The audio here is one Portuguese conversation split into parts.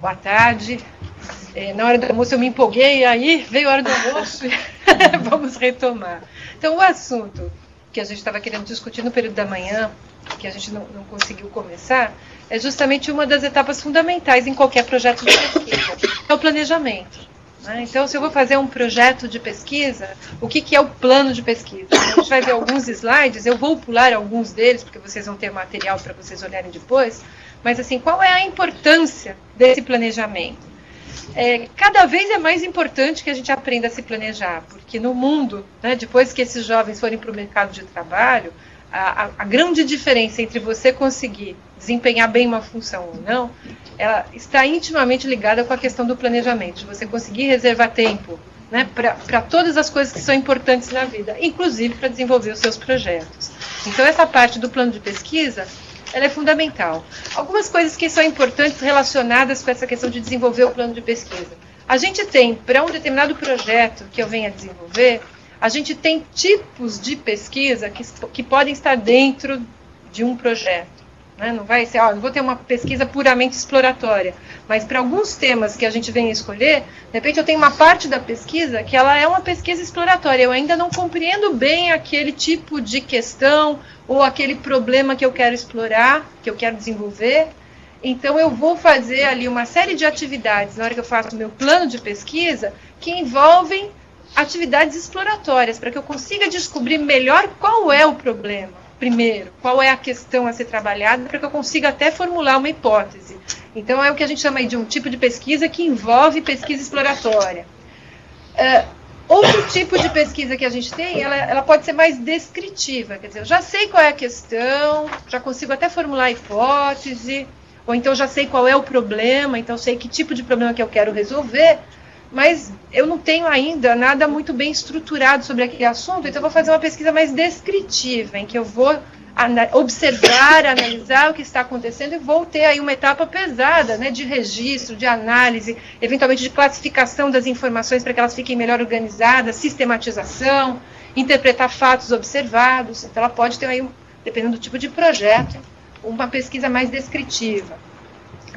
Boa tarde. Na hora do almoço eu me empolguei, aí veio a hora do almoço e vamos retomar. Então, o assunto que a gente estava querendo discutir no período da manhã, que a gente não conseguiu começar, é justamente uma das etapas fundamentais em qualquer projeto de pesquisa, que é o planejamento. Então, se eu vou fazer um projeto de pesquisa, o que é o plano de pesquisa? A gente vai ver alguns slides, eu vou pular alguns deles, porque vocês vão ter material para vocês olharem depois, mas assim, qual é a importância desse planejamento? Cada vez é mais importante que a gente aprenda a se planejar, porque no mundo, depois que esses jovens forem para o mercado de trabalho, a grande diferença entre você conseguir desempenhar bem uma função ou não, ela está intimamente ligada com a questão do planejamento, de você conseguir reservar tempo para todas as coisas que são importantes na vida, inclusive para desenvolver os seus projetos. Então, essa parte do plano de pesquisa, ela é fundamental. Algumas coisas que são importantes relacionadas com essa questão de desenvolver o plano de pesquisa. A gente tem, para um determinado projeto que eu venha desenvolver, a gente tem tipos de pesquisa que podem estar dentro de um projeto. Não vai ser, não vou ter uma pesquisa puramente exploratória, mas para alguns temas que a gente vem escolher, de repente eu tenho uma parte da pesquisa que ela é uma pesquisa exploratória, eu ainda não compreendo bem aquele tipo de questão ou aquele problema que eu quero explorar, que eu quero desenvolver, então eu vou fazer ali uma série de atividades na hora que eu faço o meu plano de pesquisa que envolvem atividades exploratórias, para que eu consiga descobrir melhor qual é o problema. Primeiro, qual é a questão a ser trabalhada, para que eu consiga até formular uma hipótese. Então, é o que a gente chama aí de um tipo de pesquisa que envolve pesquisa exploratória. Outro tipo de pesquisa que a gente tem, ela pode ser mais descritiva, quer dizer, eu já sei qual é a questão, já consigo até formular a hipótese, ou então já sei qual é o problema, então sei que tipo de problema que eu quero resolver, mas eu não tenho ainda nada muito bem estruturado sobre aquele assunto, então eu vou fazer uma pesquisa mais descritiva, em que eu vou observar, analisar o que está acontecendo e vou ter aí uma etapa pesada, de registro, de análise, eventualmente de classificação das informações para que elas fiquem melhor organizadas, sistematização, interpretar fatos observados. Então ela pode ter aí, dependendo do tipo de projeto, uma pesquisa mais descritiva.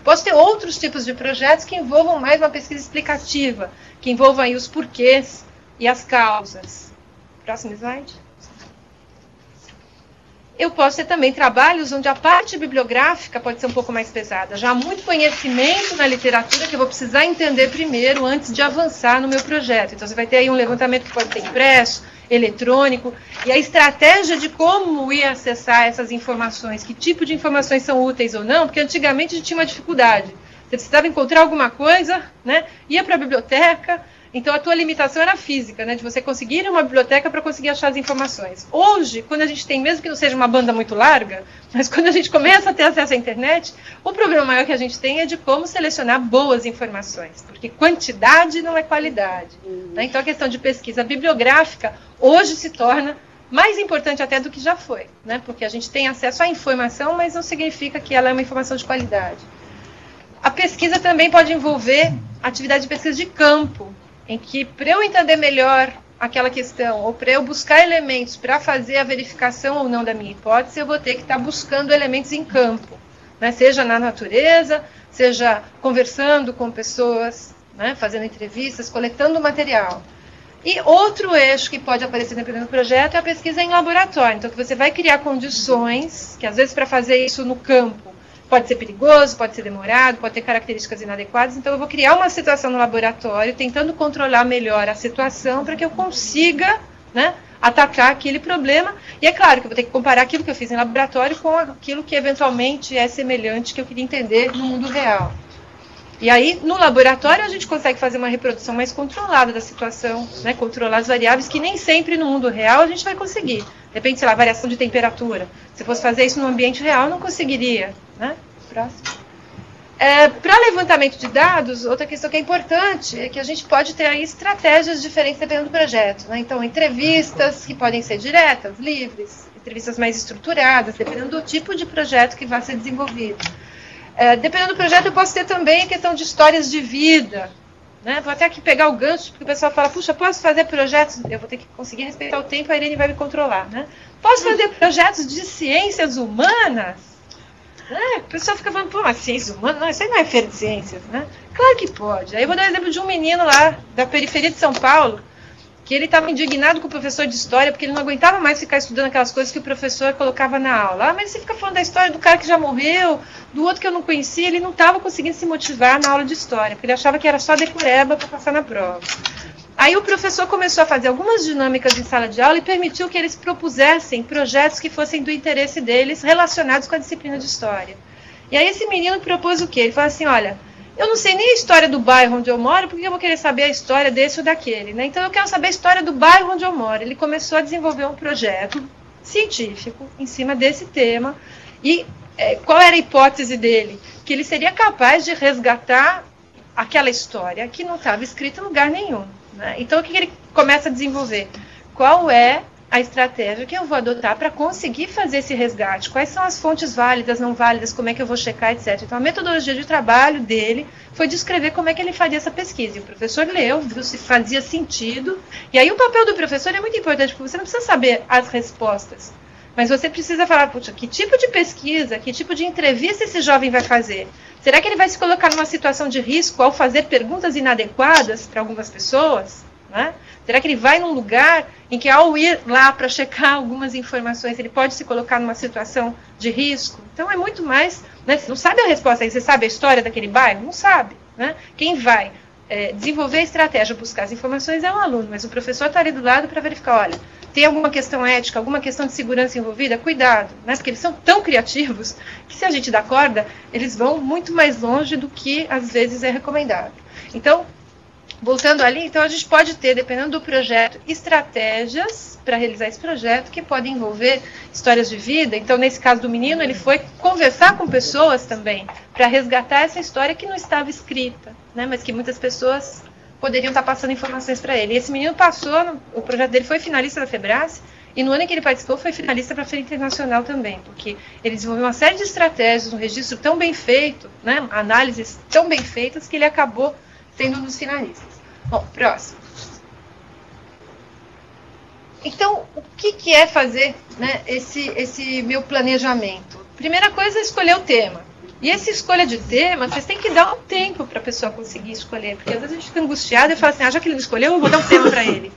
Posso ter outros tipos de projetos que envolvam mais uma pesquisa explicativa, que envolvam aí os porquês e as causas. Próximo slide. Eu posso ter também trabalhos onde a parte bibliográfica pode ser um pouco mais pesada. Já há muito conhecimento na literatura que eu vou precisar entender primeiro antes de avançar no meu projeto. Então, você vai ter aí um levantamento que pode ser impresso, eletrônico, e a estratégia de como ir acessar essas informações, que tipo de informações são úteis ou não, porque antigamente a gente tinha uma dificuldade. Você precisava encontrar alguma coisa, ia para a biblioteca, então a tua limitação era física, de você conseguir ir a uma biblioteca para conseguir achar as informações. Hoje, quando a gente tem, mesmo que não seja uma banda muito larga, mas quando a gente começa a ter acesso à internet, o problema maior que a gente tem é de como selecionar boas informações, porque quantidade não é qualidade. Então a questão de pesquisa bibliográfica hoje se torna mais importante até do que já foi, porque a gente tem acesso à informação, mas não significa que ela é uma informação de qualidade. A pesquisa também pode envolver atividade de pesquisa de campo, em que, para eu entender melhor aquela questão, ou para eu buscar elementos para fazer a verificação ou não da minha hipótese, eu vou ter que estar buscando elementos em campo, seja na natureza, seja conversando com pessoas, fazendo entrevistas, coletando material. E outro eixo que pode aparecer dependendo do projeto é a pesquisa em laboratório. Então, que você vai criar condições, que às vezes para fazer isso no campo, pode ser perigoso, pode ser demorado, pode ter características inadequadas. Então, eu vou criar uma situação no laboratório, tentando controlar melhor a situação para que eu consiga atacar aquele problema. E é claro que eu vou ter que comparar aquilo que eu fiz em laboratório com aquilo que eventualmente é semelhante, que eu queria entender no mundo real. E aí, no laboratório, a gente consegue fazer uma reprodução mais controlada da situação, controlar as variáveis, que nem sempre no mundo real a gente vai conseguir. Depende, sei lá, variação de temperatura. Se fosse fazer isso no ambiente real, não conseguiria. Próximo. Para levantamento de dados, outra questão que é importante é que a gente pode ter aí estratégias diferentes dependendo do projeto. Então, entrevistas que podem ser diretas, livres, entrevistas mais estruturadas, dependendo do tipo de projeto que vai ser desenvolvido. Dependendo do projeto, eu posso ter também a questão de histórias de vida. Vou até aqui pegar o gancho, porque o pessoal fala, puxa, posso fazer projetos? Eu vou ter que conseguir respeitar o tempo, a Irene vai me controlar. Posso fazer projetos de ciências humanas? O pessoal fica falando, pô, mas ciências humanas? Não, isso aí não é feira de ciências, né? Claro que pode. Aí eu vou dar um exemplo de um menino lá, da periferia de São Paulo, que ele estava indignado com o professor de história, porque ele não aguentava mais ficar estudando aquelas coisas que o professor colocava na aula. Mas você fica falando da história do cara que já morreu, do outro que eu não conhecia, ele não estava conseguindo se motivar na aula de história, porque ele achava que era só decoreba para passar na prova. Aí o professor começou a fazer algumas dinâmicas em sala de aula e permitiu que eles propusessem projetos que fossem do interesse deles, relacionados com a disciplina de história. E aí esse menino propôs o quê? Ele falou assim, olha, eu não sei nem a história do bairro onde eu moro, porque eu vou querer saber a história desse ou daquele, né? Então eu quero saber a história do bairro onde eu moro. Ele começou a desenvolver um projeto científico em cima desse tema. E qual era a hipótese dele? Que ele seria capaz de resgatar aquela história que não estava escrita em lugar nenhum, né? Então o que ele começa a desenvolver? Qual é a estratégia que eu vou adotar para conseguir fazer esse resgate? Quais são as fontes válidas, não válidas, como é que eu vou checar, etc. Então a metodologia de trabalho dele foi descrever como é que ele faria essa pesquisa. E o professor leu, viu se fazia sentido. E aí o papel do professor é muito importante, porque você não precisa saber as respostas, mas você precisa falar, puxa, que tipo de pesquisa, que tipo de entrevista esse jovem vai fazer? Será que ele vai se colocar numa situação de risco ao fazer perguntas inadequadas para algumas pessoas? Né? Será que ele vai num lugar em que, ao ir lá para checar algumas informações, ele pode se colocar numa situação de risco? Então, é muito mais... Né? Você não sabe a resposta aí, você sabe a história daquele bairro? Não sabe. Né? Quem vai desenvolver a estratégia, buscar as informações é o aluno, mas o professor está ali do lado para verificar, olha, tem alguma questão ética, alguma questão de segurança envolvida? Cuidado, né? Porque eles são tão criativos que, se a gente dá corda, eles vão muito mais longe do que, às vezes, é recomendado. Então, voltando ali, então a gente pode ter, dependendo do projeto, estratégias para realizar esse projeto que podem envolver histórias de vida. Então, nesse caso do menino, ele foi conversar com pessoas também para resgatar essa história que não estava escrita, né, mas que muitas pessoas poderiam estar passando informações para ele. E esse menino passou, o projeto dele foi finalista da FEBRASE, e no ano em que ele participou foi finalista para a Feira Internacional também, porque ele desenvolveu uma série de estratégias, um registro tão bem feito, né, análises tão bem feitas, que ele acabou sendo um dos finalistas. Bom, próximo. Então, o que é fazer, né, esse meu planejamento? Primeira coisa é escolher o tema. E essa escolha de tema, vocês têm que dar um tempo para a pessoa conseguir escolher, porque às vezes a gente fica angustiado e fala assim, já que ele não escolheu, eu vou dar um tema para ele.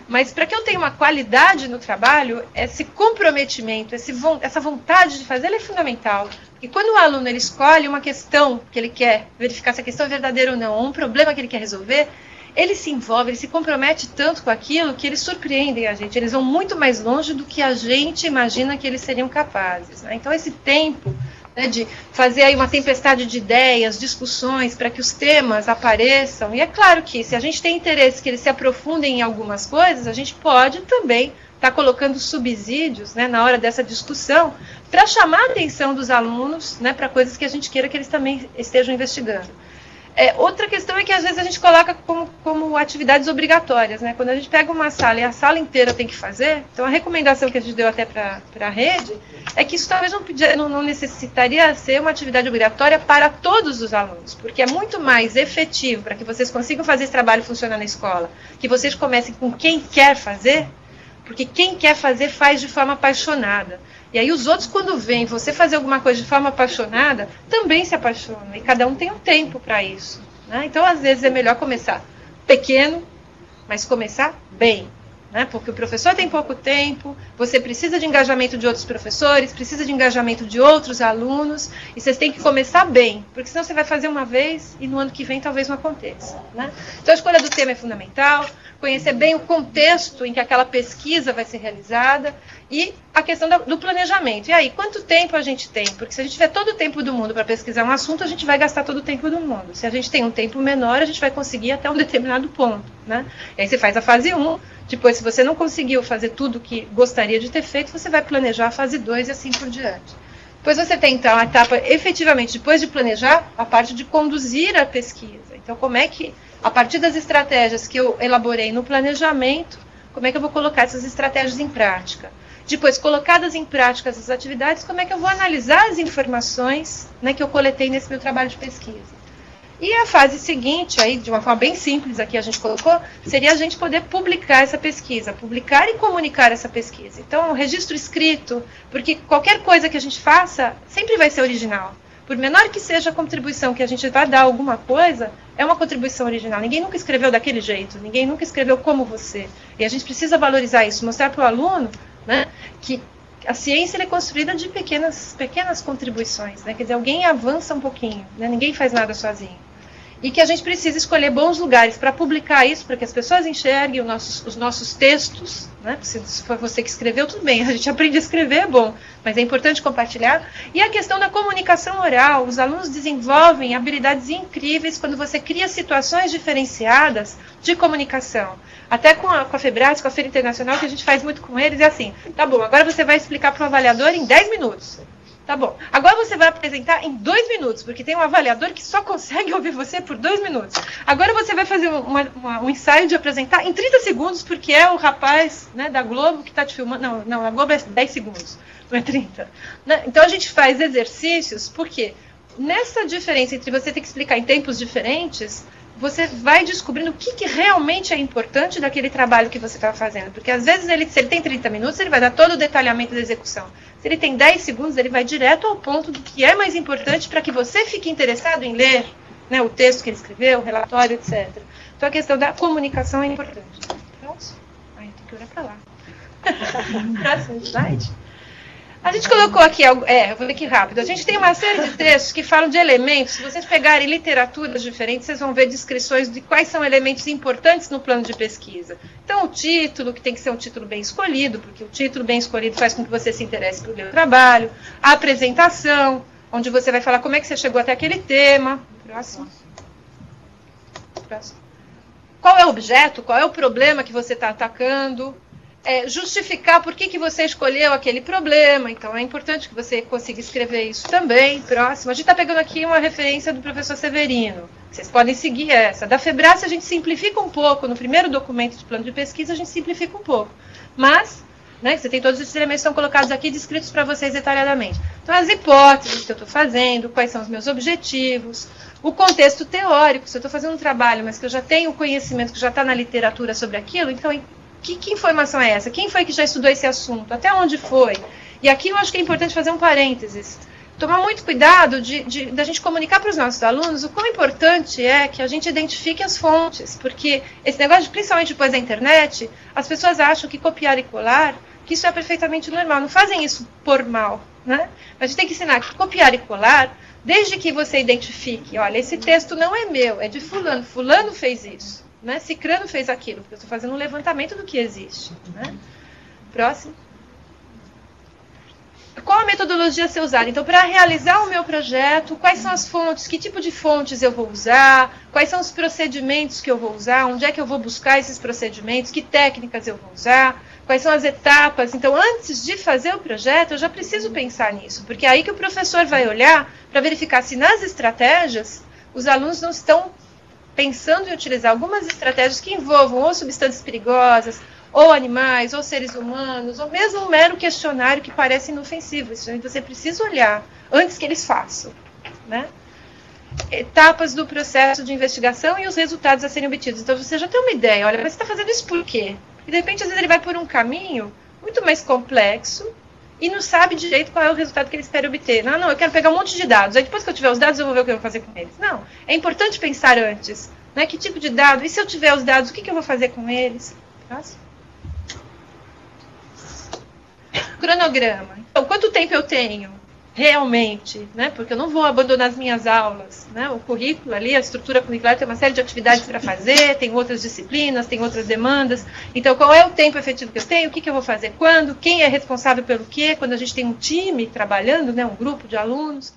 Mas para que eu tenha uma qualidade no trabalho, esse comprometimento, essa vontade de fazer, ele é fundamental. E quando o aluno ele escolhe uma questão que ele quer verificar se a questão é verdadeira ou não, ou um problema que ele quer resolver, ele se envolve, ele se compromete tanto com aquilo que eles surpreendem a gente. Eles vão muito mais longe do que a gente imagina que eles seriam capazes, né? Então esse tempo, né, de fazer aí uma tempestade de ideias, discussões, para que os temas apareçam. E é claro que se a gente tem interesse que eles se aprofundem em algumas coisas, a gente pode também estar colocando subsídios, né, na hora dessa discussão, para chamar a atenção dos alunos, né, para coisas que a gente queira que eles também estejam investigando. Outra questão é que às vezes a gente coloca como atividades obrigatórias, né? Quando a gente pega uma sala e a sala inteira tem que fazer, então a recomendação que a gente deu até para a rede é que isso talvez não necessitaria ser uma atividade obrigatória para todos os alunos, porque é muito mais efetivo para que vocês consigam fazer esse trabalho funcionar na escola, que vocês comecem com quem quer fazer, porque quem quer fazer faz de forma apaixonada. E aí os outros, quando veem você fazer alguma coisa de forma apaixonada, também se apaixonam. E cada um tem um tempo para isso, né? Então, às vezes, é melhor começar pequeno, mas começar bem, né? Porque o professor tem pouco tempo, você precisa de engajamento de outros professores, precisa de engajamento de outros alunos, e vocês têm que começar bem, porque senão você vai fazer uma vez e no ano que vem talvez não aconteça, né? Então, a escolha do tema é fundamental, conhecer bem o contexto em que aquela pesquisa vai ser realizada e a questão do planejamento. E aí, quanto tempo a gente tem? Porque se a gente tiver todo o tempo do mundo para pesquisar um assunto, a gente vai gastar todo o tempo do mundo. Se a gente tem um tempo menor, a gente vai conseguir até um determinado ponto, né? E aí você faz a fase 1, depois se você não conseguiu fazer tudo o que gostaria de ter feito, você vai planejar a fase 2 e assim por diante. Depois você tem, então, a etapa, efetivamente, depois de planejar, a parte de conduzir a pesquisa. Então, como é que, a partir das estratégias que eu elaborei no planejamento, como é que eu vou colocar essas estratégias em prática? Depois, colocadas em prática essas atividades, como é que eu vou analisar as informações, né, que eu coletei nesse meu trabalho de pesquisa? E a fase seguinte, aí, de uma forma bem simples, aqui a gente colocou, seria a gente poder publicar essa pesquisa, publicar e comunicar essa pesquisa. Então, o registro escrito, porque qualquer coisa que a gente faça sempre vai ser original. Por menor que seja a contribuição que a gente vai dar a alguma coisa, é uma contribuição original. Ninguém nunca escreveu daquele jeito, ninguém nunca escreveu como você. E a gente precisa valorizar isso, mostrar para o aluno, né, que a ciência é construída de pequenas contribuições, né? Quer dizer, alguém avança um pouquinho, né? Ninguém faz nada sozinho. E que a gente precisa escolher bons lugares para publicar isso, para que as pessoas enxerguem os nossos textos, né? Se foi você que escreveu, tudo bem, a gente aprende a escrever, é bom, mas é importante compartilhar. E a questão da comunicação oral, os alunos desenvolvem habilidades incríveis quando você cria situações diferenciadas de comunicação. Até com a FEBRAS, com a Feira Internacional, que a gente faz muito com eles, é assim, tá bom, agora você vai explicar para o avaliador em 10 minutos. Tá bom. Agora você vai apresentar em 2 minutos, porque tem um avaliador que só consegue ouvir você por 2 minutos. Agora você vai fazer um ensaio de apresentar em 30 segundos, porque é o rapaz, né, da Globo que está te filmando. Não, a Globo é 10 segundos, não é 30. Né? Então a gente faz exercícios, porque nessa diferença entre você ter que explicar em tempos diferentes, você vai descobrindo o que realmente é importante daquele trabalho que você está fazendo. Porque às vezes, se ele tem 30 minutos, ele vai dar todo o detalhamento da execução. Se ele tem 10 segundos, ele vai direto ao ponto do que é mais importante para que você fique interessado em ler, né, o texto que ele escreveu, o relatório, etc. Então a questão da comunicação é importante. Pronto? Ai, eu tenho que olhar para lá. Próximo slide. A gente colocou aqui, eu vou ler aqui rápido, a gente tem uma série de textos que falam de elementos. Se vocês pegarem literaturas diferentes, vocês vão ver descrições de quais são elementos importantes no plano de pesquisa. Então, o título, que tem que ser um título bem escolhido, porque o título bem escolhido faz com que você se interesse por ler o trabalho. A apresentação, onde você vai falar como é que você chegou até aquele tema. Próximo. Qual é o objeto, qual é o problema que você está atacando. Justificar por que você escolheu aquele problema. Então, é importante que você consiga escrever isso também. Próximo. A gente está pegando aqui uma referência do professor Severino. Vocês podem seguir essa. Da FEBRAS, a gente simplifica um pouco. No primeiro documento de plano de pesquisa, a gente simplifica um pouco. Mas, né, você tem todos esses elementos que estão colocados aqui, descritos para vocês detalhadamente. Então, as hipóteses que eu estou fazendo, quais são os meus objetivos, o contexto teórico, se eu estou fazendo um trabalho, mas que eu já tenho o conhecimento, que já está na literatura sobre aquilo, então, que informação é essa? Quem foi que já estudou esse assunto? Até onde foi? E aqui eu acho que é importante fazer um parênteses. Tomar muito cuidado da gente comunicar para os nossos alunos o quão importante é que a gente identifique as fontes, porque esse negócio, principalmente depois da internet, as pessoas acham que copiar e colar, que isso é perfeitamente normal. Não fazem isso por mal, né? Mas a gente tem que ensinar que copiar e colar, desde que você identifique, olha, esse texto não é meu, é de fulano, fulano fez isso. Né? Cicrano fez aquilo, porque eu estou fazendo um levantamento do que existe. Né? Próximo. Qual a metodologia a ser usada? Então, para realizar o meu projeto, quais são as fontes, que tipo de fontes eu vou usar, quais são os procedimentos que eu vou usar, onde é que eu vou buscar esses procedimentos, que técnicas eu vou usar, quais são as etapas. Então, antes de fazer o projeto, eu já preciso pensar nisso, porque é aí que o professor vai olhar para verificar se nas estratégias os alunos não estão pensando em utilizar algumas estratégias que envolvam ou substâncias perigosas, ou animais, ou seres humanos, ou mesmo um mero questionário que parece inofensivo. Isso você precisa olhar antes que eles façam. Né? Etapas do processo de investigação e os resultados a serem obtidos. Então você já tem uma ideia, olha, mas você está fazendo isso por quê? E de repente, às vezes, ele vai por um caminho muito mais complexo e não sabe direito qual é o resultado que ele espera obter. Não, eu quero pegar um monte de dados. Aí depois que eu tiver os dados, eu vou ver o que eu vou fazer com eles. Não, é importante pensar antes. Né? Que tipo de dado? E se eu tiver os dados, o que eu vou fazer com eles? Próximo. Cronograma. Então, quanto tempo eu tenho realmente? Né? Porque eu não vou abandonar as minhas aulas. Né? O currículo ali, a estrutura curricular tem uma série de atividades para fazer, tem outras disciplinas, tem outras demandas. Então, qual é o tempo efetivo que eu tenho? O que eu vou fazer quando? Quem é responsável pelo quê? Quando a gente tem um time trabalhando, né? Um grupo de alunos.